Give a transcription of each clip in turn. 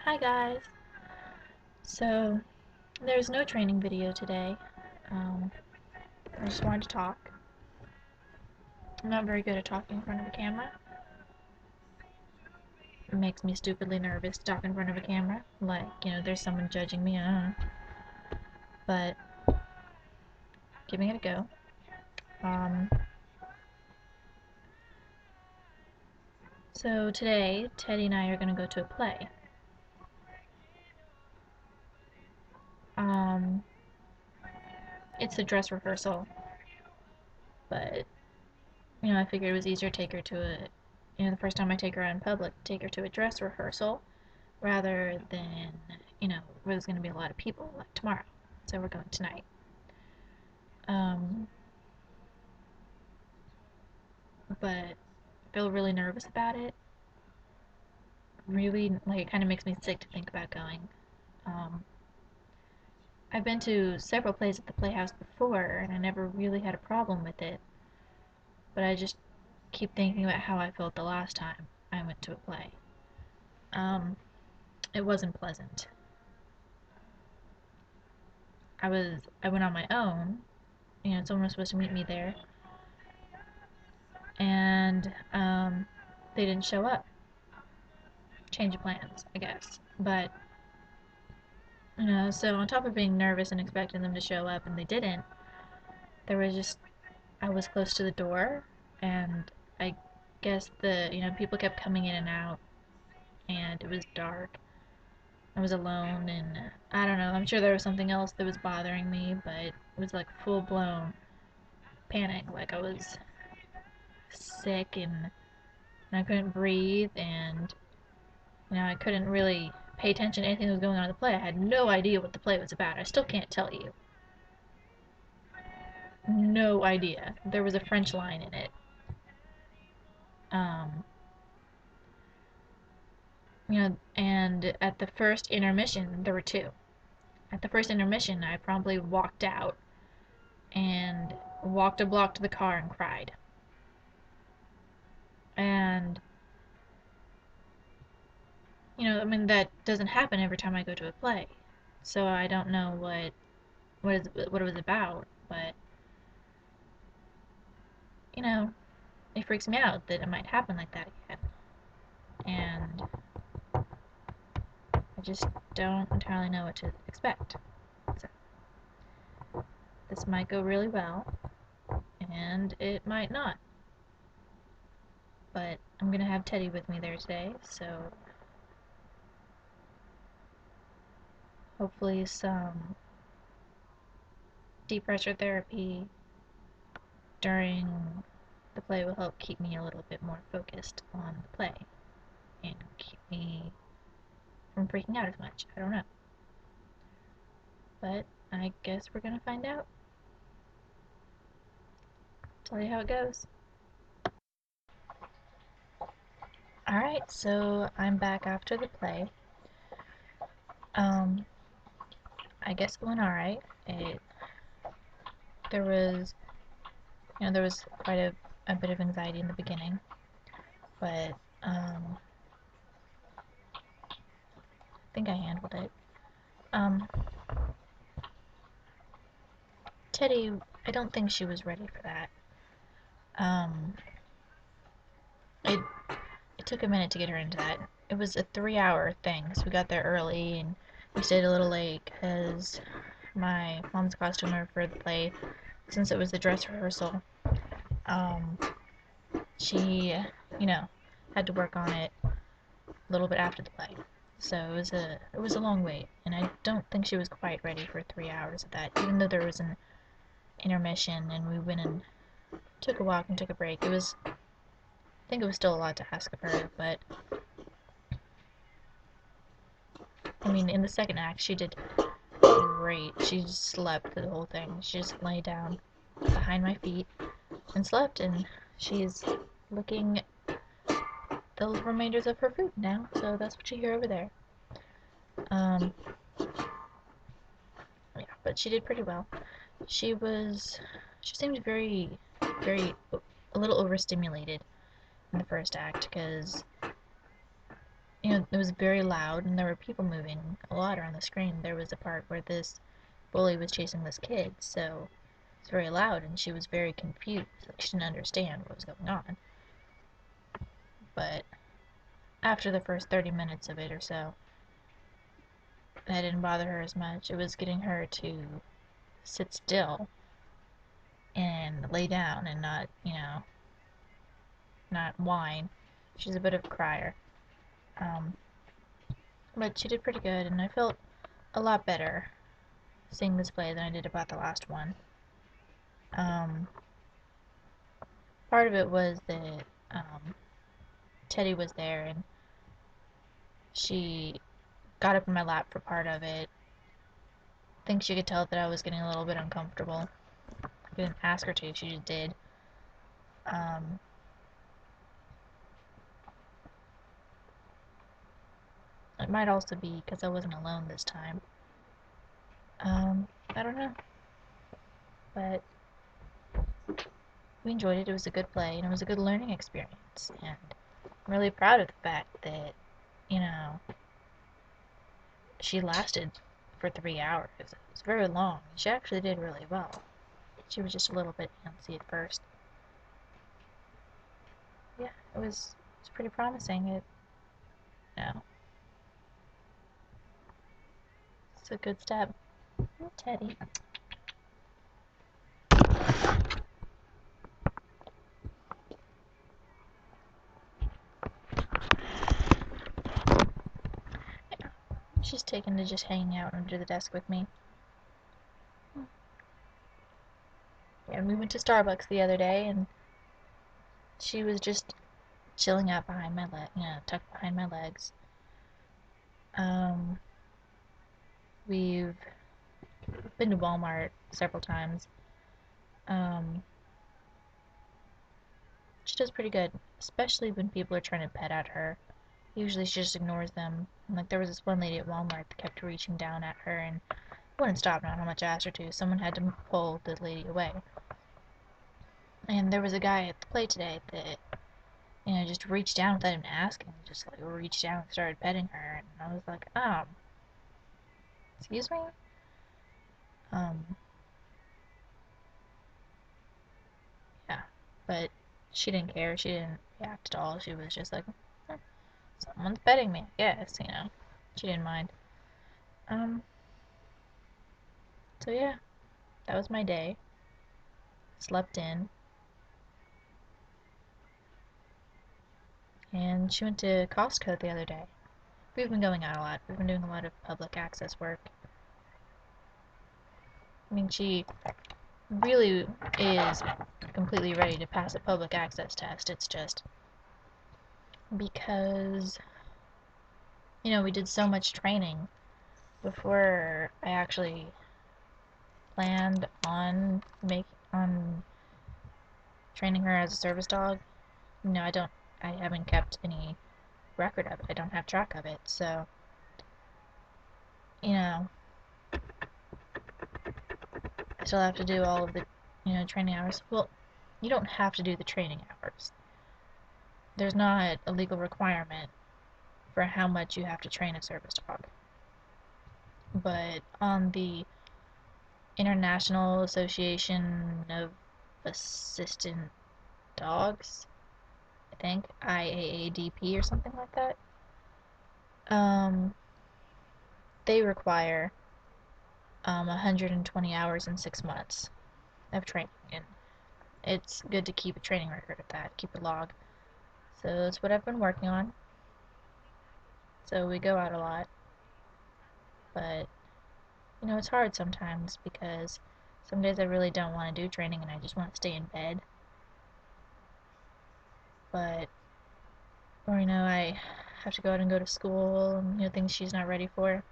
Hi guys! So, there's no training video today. Um, I just wanted to talk. I'm not very good at talking in front of a camera. It makes me stupidly nervous to talk in front of a camera. Like, there's someone judging me. But, giving it a go. So today, Teddy and I are going to go to a play. It's a dress rehearsal. But, I figured it was easier to take her to the first time I take her out in public, take her to a dress rehearsal rather than, where there's going to be a lot of people like tomorrow. So we're going tonight. But I feel really nervous about it. Really, like, it kind of makes me sick to think about going. I've been to several plays at the Playhouse before, and I never really had a problem with it. But I just keep thinking about how I felt the last time I went to a play. It wasn't pleasant. I went on my own. Someone was supposed to meet me there, and they didn't show up. Change of plans, I guess. But so on top of being nervous and expecting them to show up and they didn't, there was just I was close to the door, and I guess people kept coming in and out, and it was dark. I was alone, and I don't know. I'm sure there was something else that was bothering me, but it was like full blown panic. Like I was sick and I couldn't breathe, and I couldn't really pay attention to anything that was going on in the play. I had no idea what the play was about. I still can't tell you. No idea. There was a French line in it. Um, and at the first intermission, there were two. At the first intermission, I promptly walked out and walked a block to the car and cried. And, that doesn't happen every time I go to a play. So I don't know what it was about, but, it freaks me out that it might happen like that again. And I just don't entirely know what to expect. So, this might go really well, and it might not. But I'm gonna have Teddy with me there today, so hopefully some deep pressure therapy during the play will help keep me a little bit more focused on the play and keep me from freaking out as much. I don't know. But I guess we're gonna find out. Tell you how it goes. Alright, so I'm back after the play. I guess it went alright. There was quite a bit of anxiety in the beginning, but I think I handled it. Teddy, I don't think she was ready for that. It took a minute to get her into that. It was a 3-hour thing, so we got there early and we stayed a little late because my mom's costumer for the play, since it was the dress rehearsal, she, had to work on it a little bit after the play. So it was a long wait, and I don't think she was quite ready for 3 hours of that. Even though there was an intermission and we went and took a walk and took a break, I think it was still a lot to ask of her. But in the second act, she did great. She just slept through the whole thing. She just lay down behind my feet and slept, and she's licking the remainders of her food now, so that's what you hear over there. Yeah, but she did pretty well. She seemed very, very, a little overstimulated in the first act, because it was very loud and there were people moving a lot around the screen. There was a part where this bully was chasing this kid, so it's very loud and she was very confused. Like she didn't understand what was going on. But after the first 30 minutes of it or so, that didn't bother her as much. It was getting her to sit still and lay down and not, not whine. She's a bit of a crier. Um, but she did pretty good, and I felt a lot better seeing this play than I did about the last one. Um, Part of it was that Teddy was there, and she got up in my lap for part of it. I think she could tell that I was getting a little bit uncomfortable. I didn't ask her to, she just did. Um, it might also be because I wasn't alone this time. I don't know, but we enjoyed it. It was a good play, and it was a good learning experience. And I'm really proud of the fact that, you know, she lasted for 3 hours. It was very long. She actually did really well. She was just a little bit antsy at first. Yeah, it was pretty promising. You it's a good step. Oh, Teddy. Yeah, she's taken to just hanging out under the desk with me. Yeah, and we went to Starbucks the other day, and she was just chilling out behind my leg, tucked behind my legs. Um, we've been to Walmart several times. Um, she does pretty good, especially when people are trying to pet at her. Usually she just ignores them. And, like, there was this one lady at Walmart that kept reaching down at her and wouldn't stop no matter how much I asked her to. Someone had to pull the lady away. And there was a guy at the play today that, just reached down without even asking. Just like reached down and started petting her, and I was like, excuse me? Um, yeah. But she didn't care. She didn't react at all. She was just like, eh, someone's petting me, I guess. She didn't mind. Um, so yeah, that was my day. Slept in, and she went to Costco the other day. We've been going out a lot. We've been doing a lot of public access work. I mean, she really is completely ready to pass a public access test. It's just because, we did so much training before I actually planned on training her as a service dog. I haven't kept any record of it. I don't have track of it. So, you know, I still have to do all of the, training hours. Well, you don't have to do the training hours. There's not a legal requirement for how much you have to train a service dog. But on the International Association of Assistant Dogs, I think, IAADP or something like that, um, they require 120 hours in 6 months of training, and it's good to keep a training record of that, keep a log. So that's what I've been working on. So we go out a lot, but it's hard sometimes because some days I really don't want to do training and I just want to stay in bed. But, or, I have to go out and go to school and, things she's not ready for.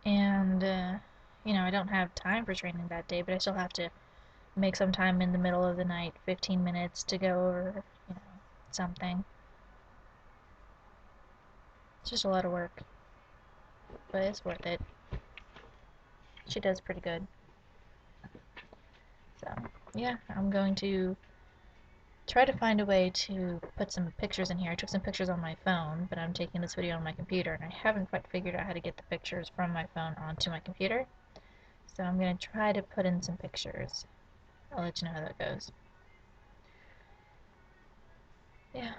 And, I don't have time for training that day, but I still have to make some time in the middle of the night, 15 minutes to go over, something. It's just a lot of work, but it's worth it. She does pretty good. So, yeah, I'm going to try to find a way to put some pictures in here. I took some pictures on my phone, but I'm taking this video on my computer, and I haven't quite figured out how to get the pictures from my phone onto my computer. So I'm going to try to put in some pictures. I'll let you know how that goes. Yeah.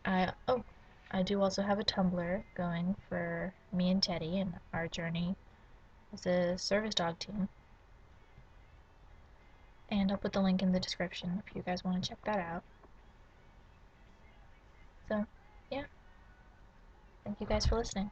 I do also have a Tumblr going for me and Teddy and our journey as a service dog team. And I'll put the link in the description if you guys want to check that out. So, yeah. Thank you guys for listening.